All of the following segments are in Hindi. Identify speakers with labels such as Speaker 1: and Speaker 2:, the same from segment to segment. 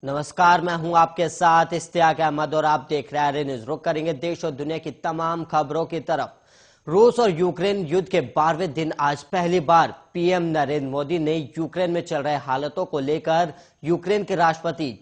Speaker 1: नमस्कार, मैं हूं आपके साथ इश्तियाक अहमद और आप देख रहे हैं न्यूज। रुक करेंगे देश और दुनिया की तमाम खबरों की तरफ। रूस और यूक्रेन युद्ध के 12वें दिन आज पहली बार पीएम नरेंद्र मोदी ने यूक्रेन में चल रहे हालातों को लेकर यूक्रेन के राष्ट्रपति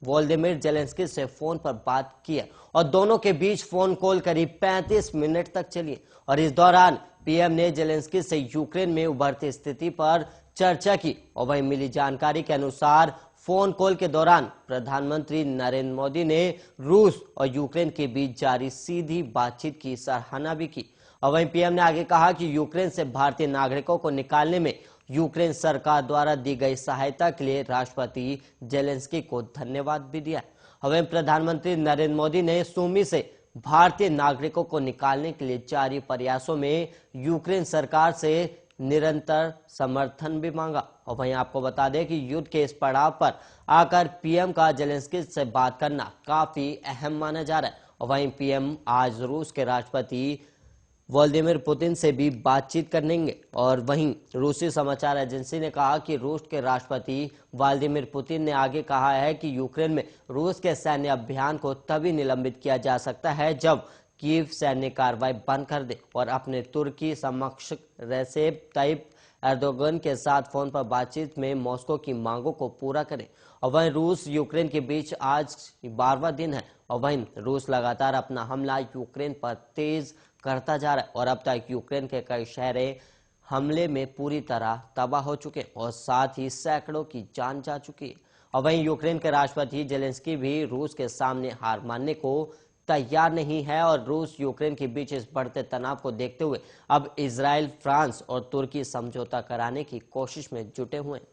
Speaker 1: वोलोदिमीर जेलेंस्की से फोन पर बात की है और दोनों के बीच फोन कॉल करीब 35 मिनट तक चली और इस दौरान पीएम ने जेलेंस्की से यूक्रेन में उभरती स्थिति पर चर्चा की और वहीं मिली जानकारी के अनुसार फोन कॉल के दौरान प्रधानमंत्री नरेंद्र मोदी ने रूस और यूक्रेन के बीच जारी सीधी बातचीत की सराहना भी की और वहीं पीएम ने आगे कहा कि यूक्रेन से भारतीय नागरिकों को निकालने में यूक्रेन सरकार द्वारा दी गई सहायता के लिए राष्ट्रपति जेलेंस्की को धन्यवाद भी दिया और वहीं प्रधानमंत्री नरेंद्र मोदी ने सुमी से भारतीय नागरिकों को निकालने के लिए जारी प्रयासों में यूक्रेन सरकार से निरंतर समर्थन भी मांगा और वहीं आपको बता दें कि युद्ध के इस पड़ाव पर आकर पीएम का जेलेंस्की से बात करना काफी अहम माना जा रहा है और वहीं पीएम आज रूस के राष्ट्रपति व्लादिमीर पुतिन से भी बातचीत करेंगे और वहीं रूसी समाचार एजेंसी ने कहा कि रूस के राष्ट्रपति व्लादिमीर पुतिन ने आगे कहा है कि यूक्रेन में रूस के सैन्य अभियान को तभी निलंबित किया जा सकता है जब कीव सैन्य कार्रवाई बंद कर दे और अपने तुर्की समक्ष रेसेप ताइप एर्दोगन के साथ फोन पर बातचीत में मॉस्को की मांगों को पूरा करे और वहीं रूस यूक्रेन के बीच आज 12वां दिन है और वहीं रूस लगातार अपना हमला यूक्रेन पर तेज करता जा रहा है और अब तक यूक्रेन के कई शहर हमले में पूरी तरह तबाह हो चुके और साथ ही सैकड़ों की जान जा चुकी है और वहीं यूक्रेन के राष्ट्रपति जेलेंस्की भी रूस के सामने हार मानने को तैयार नहीं है और रूस यूक्रेन के बीच इस बढ़ते तनाव को देखते हुए अब इजराइल, फ्रांस और तुर्की समझौता कराने की कोशिश में जुटे हुए हैं।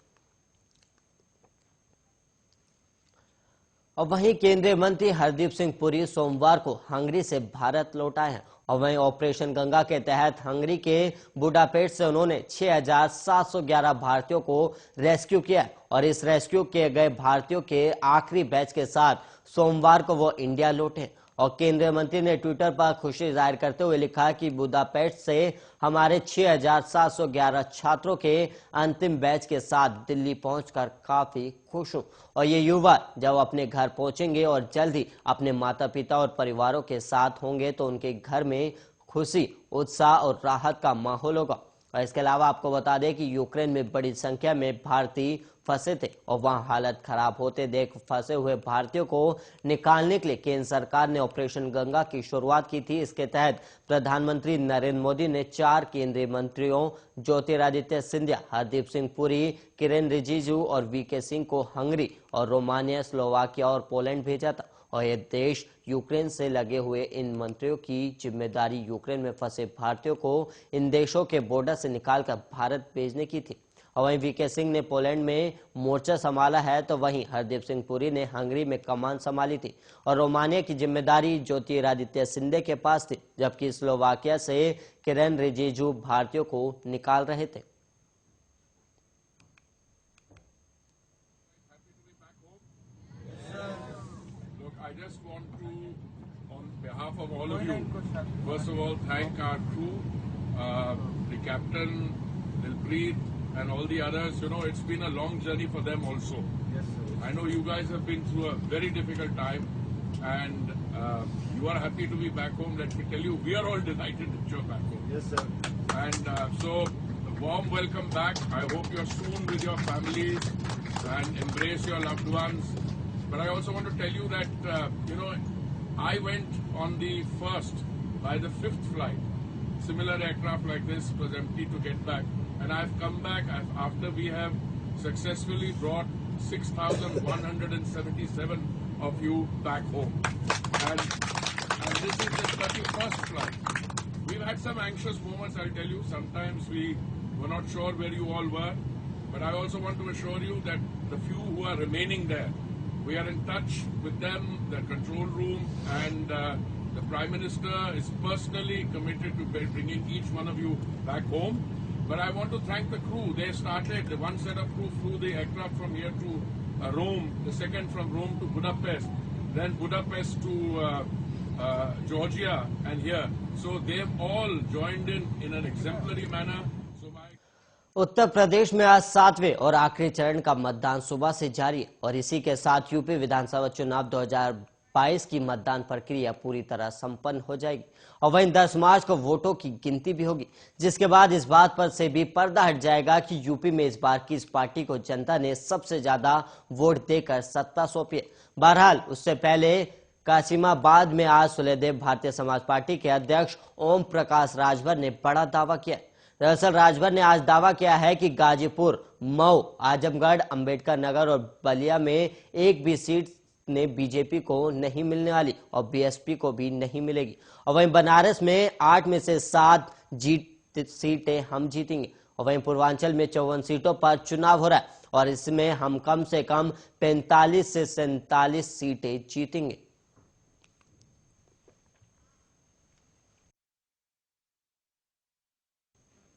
Speaker 1: और वहीं केंद्रीय मंत्री हरदीप सिंह पुरी सोमवार को हंगरी से भारत लौट आए हैं और वहीं ऑपरेशन गंगा के तहत हंगरी के बुडापेस्ट से उन्होंने 6,711 भारतीयों को रेस्क्यू किया और इस रेस्क्यू किए गए भारतीयों के आखिरी बैच के साथ सोमवार को वो इंडिया लौटे और केंद्रीय मंत्री ने ट्विटर पर खुशी जाहिर करते हुए लिखा कि बुडापेस्ट से हमारे 6,711 छात्रों के अंतिम बैच के साथ दिल्ली पहुंचकर काफी खुश हूं और ये युवा जब अपने घर पहुंचेंगे और जल्द ही अपने माता पिता और परिवारों के साथ होंगे तो उनके घर में खुशी, उत्साह और राहत का माहौल होगा। और इसके अलावा आपको बता दें कि यूक्रेन में बड़ी संख्या में भारतीय फंसे थे और वहां हालत खराब होते देख फंसे हुए भारतीयों को निकालने के लिए केंद्र सरकार ने ऑपरेशन गंगा की शुरुआत की थी। इसके तहत प्रधानमंत्री नरेंद्र मोदी ने 4 केंद्रीय मंत्रियों ज्योतिरादित्य सिंधिया, हरदीप सिंह पुरी, किरेन रिजिजू और वीके सिंह को हंगरी और रोमानिया, स्लोवाकिया और पोलैंड भेजा था और ये देश यूक्रेन से लगे हुए इन मंत्रियों की जिम्मेदारी यूक्रेन में फंसे भारतीयों को इन देशों के बॉर्डर से निकालकर भारत भेजने की थी और वहीं वीके सिंह ने पोलैंड में मोर्चा संभाला है तो वहीं हरदीप सिंह पुरी ने हंगरी में कमान संभाली थी और रोमानिया की जिम्मेदारी ज्योतिरादित्य सिंधिया के पास थी जबकि स्लोवाकिया से किरेन रिजिजू भारतीयों को निकाल रहे थे।
Speaker 2: I just want to, on behalf of all of you, first of all thank our crew, the captain, Dilpreet, and all the others. You know, it's been a long journey for them also.
Speaker 3: Yes, sir.
Speaker 2: I know you guys have been through a very difficult time, and you are happy to be back home. Let me tell you, we are all delighted that you're back home.
Speaker 3: Yes, sir.
Speaker 2: And so, a warm welcome back. I hope you're soon with your families and embrace your loved ones. But I also want to tell you that, you know, I went on the 1st by the 5th flight. Similar aircraft like this was empty to get back. And I've come back after we have successfully brought 6,177 of you back home. And this is the 31st flight. We've had some anxious moments, I'll tell you. Sometimes we were not sure where you all were. But I also want to assure you that the few who are remaining there, we are in touch with them, the control room, and the Prime Minister is personally committed to bringing each one of you back home. But I want to thank the crew. They started, the one set of crew flew the aircraft from here to Rome, the second from Rome to Budapest, then Budapest to Georgia and here. So they've all joined in an exemplary manner.
Speaker 1: Uttar Pradesh में आज 7वें और आखिरी चरण का मतदान सुबह से जारी है और इसी के साथ यूपी विधानसभा चुनाव 2022 की मतदान प्रक्रिया पूरी तरह संपन्न हो जाएगी और वहीं 10 मार्च को वोटों की गिनती भी होगी, जिसके बाद इस बात पर से भी पर्दा हट जाएगा कि यूपी में इस बार किस पार्टी को जनता ने सबसे ज्यादा वोट देकर सत्ता सौंपी है। बहरहाल उससे पहले कासिमाबाद में आज सुलेदेव भारतीय समाज पार्टी के अध्यक्ष ओम प्रकाश राजभर ने बड़ा दावा किया। दरअसल राजभर ने आज दावा किया है कि गाजीपुर, मऊ, आजमगढ़, अंबेडकर नगर और बलिया में एक भी सीट ने बीजेपी को नहीं मिलने वाली और बीएसपी को भी नहीं मिलेगी और वहीं बनारस में 8 में से 7 सीटें हम जीतेंगे और वहीं पूर्वांचल में 54 सीटों पर चुनाव हो रहा है और इसमें हम कम से कम 45 से 47 सीटें जीतेंगे।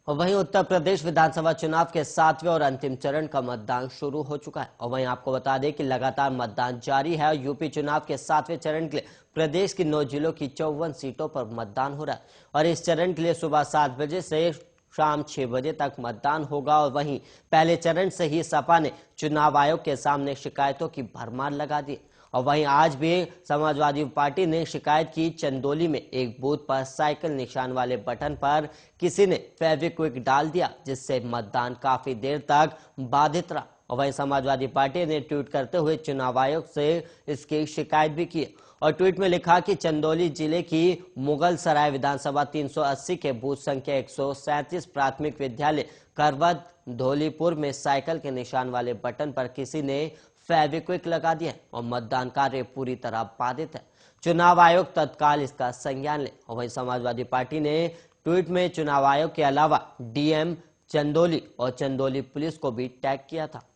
Speaker 1: और वहीं उत्तर प्रदेश विधानसभा चुनाव के 7वें और अंतिम चरण का मतदान शुरू हो चुका है और वहीं आपको बता दें कि लगातार मतदान जारी है और यूपी चुनाव के 7वें चरण के लिए प्रदेश की 9 जिलों की 54 सीटों पर मतदान हो रहा है और इस चरण के लिए सुबह 7 बजे से शाम 6 बजे तक मतदान होगा और वहीं पहले चरण से ही सपा ने चुनाव आयोग के सामने शिकायतों की भरमार लगा दी और वहीं आज भी समाजवादी पार्टी ने शिकायत की चंदौली में एक बूथ पर साइकिल निशान वाले बटन पर किसी ने फेविक्विक डाल दिया, जिससे मतदान काफी देर तक बाधित रहा और वहीं समाजवादी पार्टी ने ट्वीट करते हुए चुनाव आयोग से इसकी शिकायत भी की और ट्वीट में लिखा कि चंदौली जिले की मुगल सराय विधानसभा 380 के बूथ संख्या 137 प्राथमिक विद्यालय करवद धौलीपुर में साइकिल के निशान वाले बटन पर किसी ने फेविक्विक लगा दिया और मतदान कार्य पूरी तरह बाधित है। चुनाव आयोग तत्काल इसका संज्ञान ले और वहीं समाजवादी पार्टी ने ट्वीट में चुनाव आयोग के अलावा डीएम चंदौली और चंदौली पुलिस को भी टैग किया था।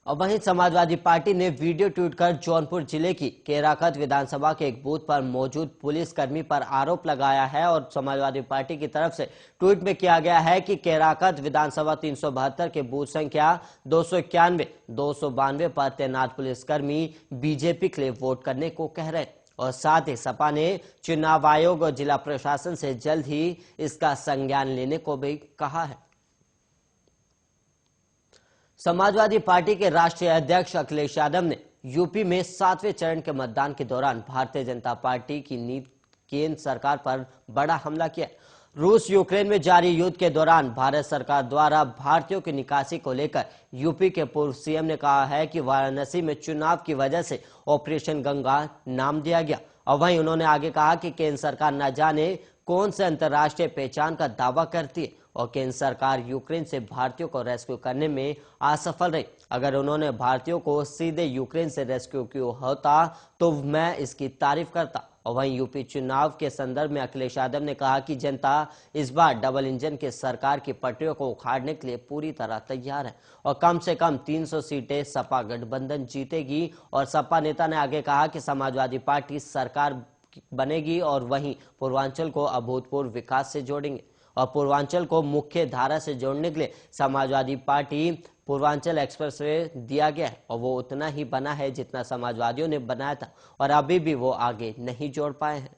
Speaker 1: और वहीं समाजवादी पार्टी ने वीडियो ट्वीट कर जौनपुर जिले की केराकत विधानसभा के एक बूथ पर मौजूद पुलिसकर्मी पर आरोप लगाया है और समाजवादी पार्टी की तरफ से ट्वीट में किया गया है कि केराकत विधानसभा 372 के बूथ संख्या 291, 292 पर तैनात पुलिसकर्मी बीजेपी के लिए वोट करने को कह रहे हैं और साथ ही सपा ने चुनाव आयोग और जिला प्रशासन से जल्द ही इसका संज्ञान लेने को भी कहा है। समाजवादी पार्टी के राष्ट्रीय अध्यक्ष अखिलेश यादव ने यूपी में 7वें चरण के मतदान के दौरान भारतीय जनता पार्टी की केंद्र सरकार पर बड़ा हमला किया। रूस यूक्रेन में जारी युद्ध के दौरान भारत सरकार द्वारा भारतीयों की निकासी को लेकर यूपी के पूर्व सीएम ने कहा है कि वाराणसी में चुनाव की वजह से ऑपरेशन गंगा नाम दिया गया और वहीं उन्होंने आगे कहा कि केंद्र सरकार न जाने कौन से अंतर्राष्ट्रीय पहचान का दावा करती है और केंद्र सरकार यूक्रेन से भारतीयों को रेस्क्यू करने में असफल रही। अगर उन्होंने भारतीयों को सीधे यूक्रेन से रेस्क्यू किया होता तो मैं इसकी तारीफ करता। और वहीं यूपी चुनाव के संदर्भ में अखिलेश यादव ने कहा कि जनता इस बार डबल इंजन के सरकार की पटरियों को उखाड़ने के लिए पूरी तरह तैयार है और कम से कम 300 सीटें सपा गठबंधन जीतेगी और सपा नेता ने आगे कहा कि समाजवादी पार्टी सरकार बनेगी और वहीं पूर्वांचल को अभूतपूर्व विकास से जोड़ेंगे और पूर्वांचल को मुख्य धारा से जोड़ने के लिए समाजवादी पार्टी पूर्वांचल एक्सप्रेसवे दिया गया है और वो उतना ही बना है जितना समाजवादियों ने बनाया था और अभी भी वो आगे नहीं जोड़ पाए हैं।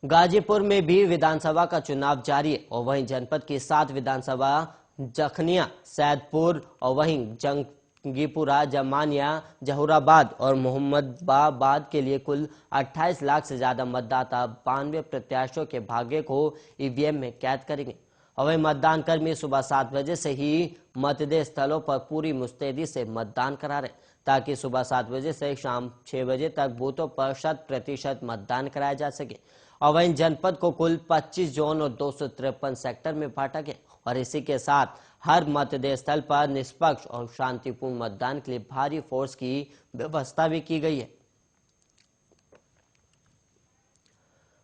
Speaker 1: गाजीपुर में भी विधानसभा का चुनाव जारी है और वहीं जनपद की 7 विधानसभा जखनिया, सैदपुर और वहीं जंगीपुरा, जमानिया, जहुराबाद और मोहम्मदाबाद के लिए कुल 28 लाख से ज्यादा मतदाता 92 प्रत्याशियों के भाग्य को ईवीएम में कैद करेंगे और वहीं मतदान कर्मी सुबह 7 बजे से ही मतदेय स्थलों पर पूरी मुस्तैदी से मतदान करा रहे ताकि सुबह 7 बजे से शाम 6 बजे तक बूथों पर 100% मतदान कराया जा सके और वहीं जनपद को कुल 25 जोन और 253 सेक्टर में बांटा गया और इसी के साथ हर मतदेय स्थल पर निष्पक्ष और शांतिपूर्ण मतदान के लिए भारी फोर्स की व्यवस्था भी की गई है।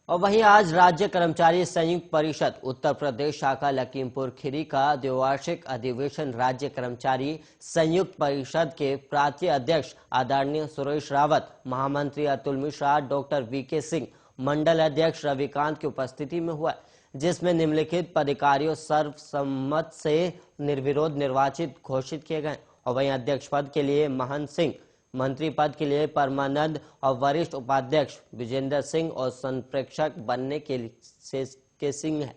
Speaker 1: और वहीं आज राज्य कर्मचारी संयुक्त परिषद उत्तर प्रदेश शाखा लखीमपुर खीरी का द्विवार्षिक अधिवेशन राज्य कर्मचारी संयुक्त परिषद के प्रांतीय अध्यक्ष आदरणीय सुरेश रावत, महामंत्री अतुल मिश्रा, डॉक्टर वीके सिंह, मंडल अध्यक्ष रविकांत की उपस्थिति में हुआ, जिसमें निम्नलिखित पदाधिकारियों सर्वसम्मत से निर्विरोध निर्वाचित घोषित किए गए और वहीं अध्यक्ष पद के लिए महंत सिंह, मंत्री पद के लिए परमानंद और वरिष्ठ उपाध्यक्ष विजेंद्र सिंह और संप्रेक्षक बनने के सिंह है।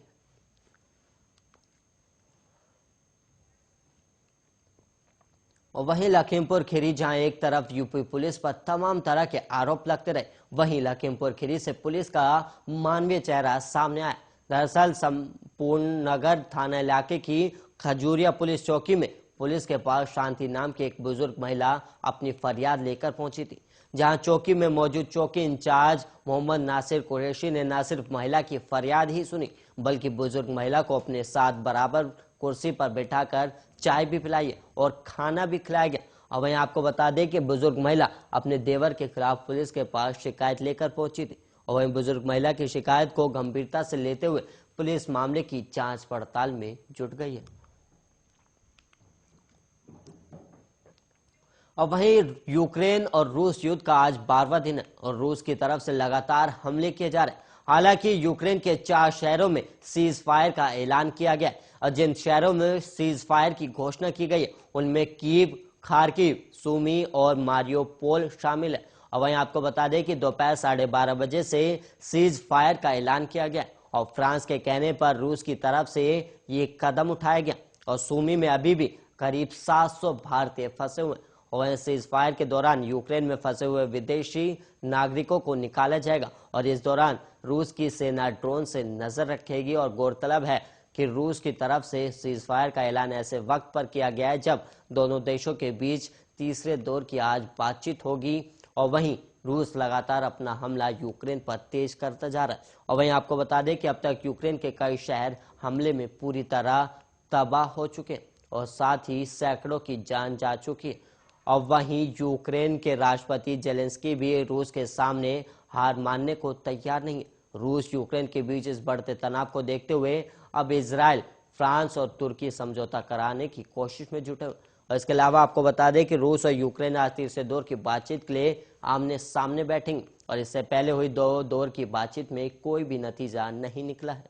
Speaker 1: और वहीं लखीमपुर खीरी, जहां एक तरफ यूपी पुलिस पर तमाम तरह के आरोप लगते रहे, वहीं लखीमपुर खीरी से पुलिस का मानवीय चेहरा सामने आया। दरअसल संपूर्ण नगर थाना इलाके की खजूरिया पुलिस चौकी में पुलिस के पास शांति नाम की एक बुजुर्ग महिला अपनी फरियाद लेकर पहुंची थी, जहां चौकी में मौजूद चौकी इंचार्ज मोहम्मद नासिर कुरैशी ने न सिर्फ महिला की फरियाद ही सुनी, बल्कि बुजुर्ग महिला को अपने साथ बराबर कुर्सी पर बैठाकर चाय भी पिलाई और खाना भी खिलाया गया। और वहीं आपको बता दें कि बुजुर्ग महिला अपने देवर के खिलाफ पुलिस के पास शिकायत लेकर पहुंची थी। और वहीं बुजुर्ग महिला की शिकायत को गंभीरता से लेते हुए पुलिस मामले की जांच पड़ताल में जुट गई है। और वहीं यूक्रेन और रूस युद्ध का आज 12वां दिन है और रूस की तरफ से लगातार हमले किए जा रहे हैं। हालांकि यूक्रेन के 4 शहरों में सीज फायर का ऐलान किया गया है और जिन शहरों में सीज फायर की घोषणा की गई है उनमें कीव, खार्किव, सुमी और मारियोपोल शामिल है। और वहीं आपको बता दें कि दोपहर 12:30 बजे से सीज फायर का ऐलान किया गया और फ्रांस के कहने पर रूस की तरफ से ये कदम उठाया गया और सुमी में अभी भी करीब 700 भारतीय फंसे हुए। और सीज फायर के दौरान यूक्रेन में फंसे हुए विदेशी नागरिकों को निकाला जाएगा और इस दौरान रूस की सेना ड्रोन से नजर रखेगी। और गौरतलब है कि रूस की तरफ से सीज फायर का ऐलान ऐसे वक्त पर किया गया है जब दोनों देशों के बीच तीसरे दौर की आज बातचीत होगी। और वहीं रूस लगातार अपना हमला यूक्रेन पर तेज करता जा रहा है। और वहीं आपको बता दें कि अब तक यूक्रेन के कई शहर हमले में पूरी तरह तबाह हो चुके हैं और साथ ही सैकड़ों की जान जा चुकी है। और वहीं यूक्रेन के राष्ट्रपति जेलेंस्की भी रूस के सामने हार मानने को तैयार नहीं है। रूस यूक्रेन के बीच इस बढ़ते तनाव को देखते हुए अब इजराइल, फ्रांस और तुर्की समझौता कराने की कोशिश में जुटे हुए। और इसके अलावा आपको बता दें कि रूस और यूक्रेन आज तीसरे दौर की बातचीत के लिए आमने सामने बैठेंगे और इससे पहले हुई 2 दौर की बातचीत में कोई भी नतीजा नहीं निकला है।